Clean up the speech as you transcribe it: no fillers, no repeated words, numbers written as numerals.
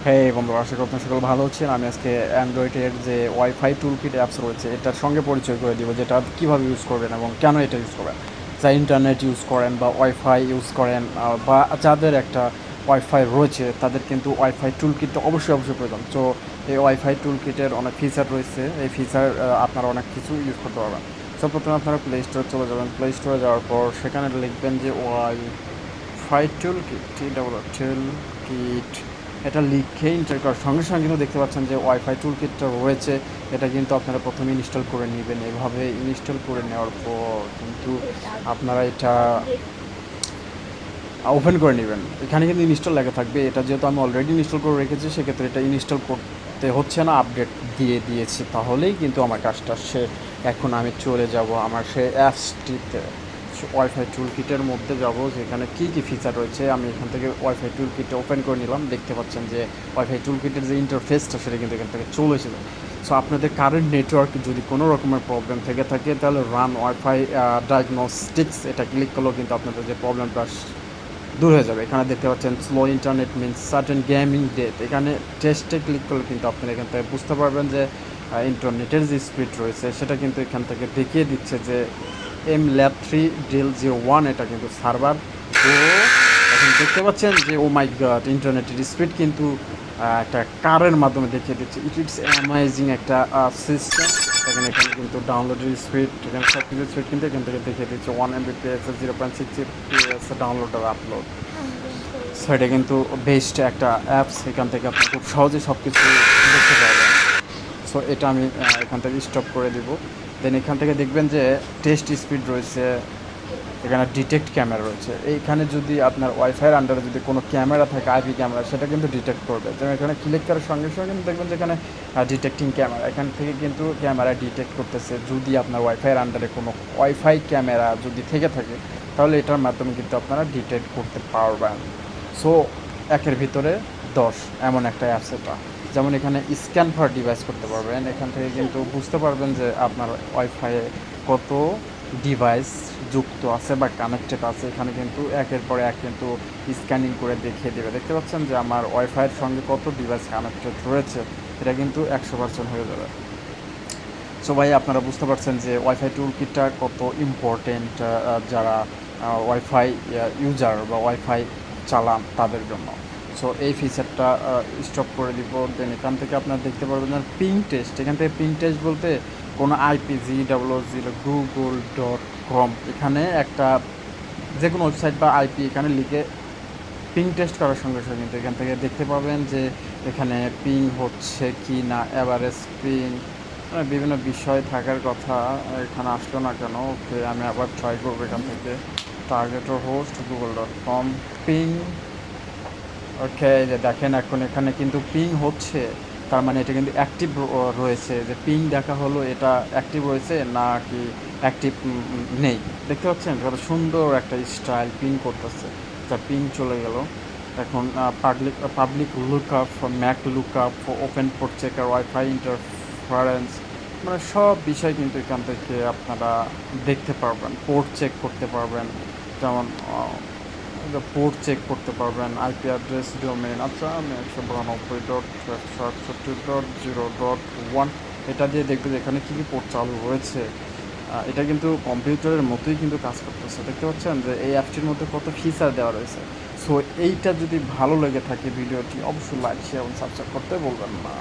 হ্যাঁ বন্ধুরা, আশা করি আপনার সকল ভালো হচ্ছেন। আমি আজকে অ্যান্ড্রয়েডের যে ওয়াইফাই টুলকিট অ্যাপস রয়েছে এটার সঙ্গে পরিচয় করে দিব, যেটা কীভাবে ইউজ করবেন এবং কেন এটা ইউজ করবেন। যা ইন্টারনেট ইউজ করেন বা ওয়াইফাই ইউজ করেন বা যাদের একটা ওয়াইফাই রয়েছে তাদের কিন্তু ওয়াইফাই টুলকিটটা অবশ্যই প্রয়োজন। তো এই ওয়াইফাই টুলকিটের অনেক ফিচার রয়েছে, এই ফিচার আপনারা অনেক কিছু ইউজ করতে পারবেন। সব প্রথমে আপনারা প্লে স্টোরে চলে যাবেন। প্লে স্টোরে যাওয়ার পর সেখানে লিখবেন যে ওয়াইফাই টুলকিট, টুলকিট। এটা লিখে ইনস্টল করার সঙ্গে সঙ্গে কিন্তু দেখতে পাচ্ছেন যে ওয়াইফাই টুলকিটটা রয়েছে। এটা কিন্তু আপনারা প্রথমে ইনস্টল করে নেবেন। এভাবে ইনস্টল করে নেওয়ার পর কিন্তু আপনারা এটা ওপেন করে নেবেন। এখানে কিন্তু ইনস্টল লেখা থাকবে। এটা যেহেতু আমি অলরেডি ইনস্টল করে রেখেছি, সেক্ষেত্রে এটা ইনস্টল করতে হচ্ছে না, আপডেট দিয়ে দিয়েছি। তাহলেই কিন্তু আমার কাজটা এখন আমি চলে যাব আমার সেই অ্যাপসটিতে, ওয়াইফাই টুলকিটের মধ্যে যাব, যেখানে কী কী ফিচার রয়েছে। আমি এখান থেকে ওয়াইফাই টুলকিটটা ওপেন করে নিলাম। দেখতে পাচ্ছেন যে ওয়াইফাই টুলকিটের যে ইন্টারফেসটা সেটা কিন্তু এখান থেকে চলে এসেছে। সো আপনাদের কারেন্ট নেটওয়ার্ক যদি কোনো রকমের প্রবলেম থেকে থাকে, তাহলে রান ওয়াইফাই ডায়াগনস্টিক্স এটা ক্লিক করলেও কিন্তু আপনাদের যে প্রবলেমটা দূর হয়ে যাবে। এখানে দেখতে পাচ্ছেন slow internet means certain gaming death. এখানে টেস্টে ক্লিক করলে কিন্তু আপনারা এখান থেকে বুঝতে পারবেন যে ইন্টারনেটের যে স্পিড রয়েছে সেটা কিন্তু এখান থেকে দেখিয়ে দিচ্ছে যে M-Lab3DL01 এটা কিন্তু সার্ভার। তো এখন দেখতে পাচ্ছেন যে ও মাই গড, ইন্টারনেটের স্পিড কিন্তু একটা কারের মাধ্যমে দেখিয়ে দিচ্ছে। ইটস অ্যামেজিং একটা সিস্টেম। এখানে কিন্তু ডাউনলোডের স্পিড, এখানে সব কিছু স্পিড কিন্তু এখান থেকে দেখিয়ে দিচ্ছে 1 Mbps, 0.6 Mbps ডাউনলোড আর আপলোড। সো এটা কিন্তু বেস্ট একটা অ্যাপস। এখান থেকে আপনি খুব সহজে সব কিছু দেখতে পারবেন। সো এটা আমি এখান থেকে স্টপ করে দিব। দেন এখান থেকে দেখবেন যে টেস্ট স্পিড রয়েছে, এখানে ডিটেক্ট ক্যামেরা রয়েছে। এইখানে যদি আপনার ওয়াইফাইয়ের আন্ডারে যদি কোনো ক্যামেরা থাকে, আইপি ক্যামেরা, সেটা কিন্তু ডিটেক্ট করবে। যেমন এখানে ক্লিক করার সঙ্গে সঙ্গে কিন্তু দেখবেন যে এখানে ডিটেক্টিং ক্যামেরা, এখান থেকে কিন্তু ক্যামেরা ডিটেক্ট করতেছে। যদি আপনার ওয়াইফাইয়ের আন্ডারে কোনো ওয়াইফাই ক্যামেরা যদি থেকে থাকে, তাহলে এটার মাধ্যমে কিন্তু আপনারা ডিটেক্ট করতে পারবেন। সো একের ভিতরে 10 এমন একটা অ্যাপস এটা। যেমন এখানে স্ক্যান ফর ডিভাইস করতে পারবেন। এখান থেকে কিন্তু বুঝতে পারবেন যে আপনার ওয়াইফাইয়ে কত ডিভাইস যুক্ত আছে বা কানেক্টেড আছে। এখানে কিন্তু একের পর এক কিন্তু স্ক্যানিং করে দেখিয়ে দেবে। দেখতে পাচ্ছেন যে আমার ওয়াইফাইয়ের সঙ্গে কত ডিভাইস কানেক্টেড রয়েছে, এটা কিন্তু 100% হয়ে যাবে। সো ভাই, আপনারা বুঝতে পারছেন যে ওয়াইফাই টুলকিটটা কত ইম্পর্টেন্ট যারা ওয়াইফাই ইউজার বা ওয়াইফাই চালান তাদের জন্য। সো এই ফিচারটা স্টপ করে দিব। দেন এখান থেকে আপনারা দেখতে পারবেন যে পিং টেস্ট। এখান থেকে পিং টেস্ট বলতে কোনো IP000 google.com, এখানে একটা যে কোনো ওয়েবসাইট বা আইপি এখানে লিখে পিং টেস্ট করার সঙ্গে সঙ্গে কিন্তু এখান থেকে দেখতে পাবেন যে এখানে পিং হচ্ছে কি না, অ্যাভারেজ পিং, বিভিন্ন বিষয় থাকার কথা। এখানে আসলো না কেন? ওকে, আমি আবার ট্রাই করবো এখান থেকে। টার্গেটর হোস্ট google.com পিং। ওকে, যে দেখেন এখন এখানে কিন্তু পিং হচ্ছে, তার মানে এটা কিন্তু অ্যাক্টিভ রয়েছে। যে পিং দেখা হলো, এটা অ্যাক্টিভ রয়েছে না কি অ্যাক্টিভ নেই। দেখতে পাচ্ছেন কত সুন্দর একটা স্টাইল পিং করতেছে। যা পিং চলে গেল। এখন public lookup, Mac lookup, open port checker, wifi interference, মানে সব বিষয় কিন্তু এখান থেকে আপনারা দেখতে পারবেন। পোর্ট চেক করতে পারবেন, যেমন পোর্ট চেক করতে পারবেন, আইপি অ্যাড্রেস, ডোমেন। আচ্ছা, আমি 192.168.0.1 এটা দিয়ে দেখবে যে এখানে কী কী পোর্ট চালু রয়েছে। এটা কিন্তু কম্পিউটারের মতোই কিন্তু কাজ করতেছে। দেখতে পাচ্ছেন যে এই অ্যাপটির মধ্যে কত ফিচার দেওয়া রয়েছে। সো এইটা যদি ভালো লেগে থাকে ভিডিওটি, অবশ্যই লাইক, শেয়ার এবং সাবস্ক্রাইব করতে বলবেন না।